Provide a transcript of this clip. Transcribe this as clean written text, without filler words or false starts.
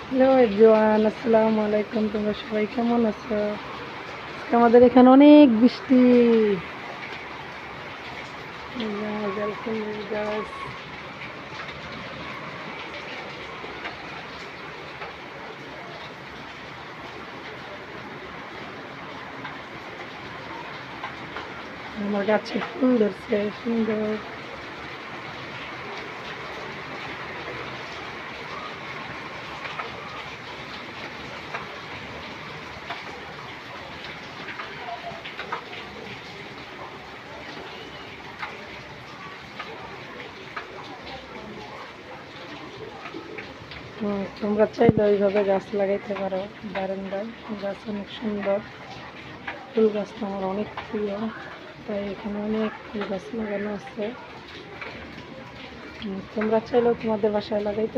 Hello everyone, আসসালামু আলাইকুম। তোমরা সবাই কেমন আছো? আজকে আমাদের এখানে অনেক বৃষ্টি। গাছ আমার গাছে ফুল ধরছে সুন্দর। তোমরা চাইলে ওইভাবে গাছ লাগাইতে পারো বারান্দায়। গাছ অনেক সুন্দর, ফুল গাছ তো আমার অনেক প্রিয়, তাই এখানে অনেক ফুল গাছ লাগানো আছে। তোমরা চাইলেও তোমাদের বাসায় লাগাইতে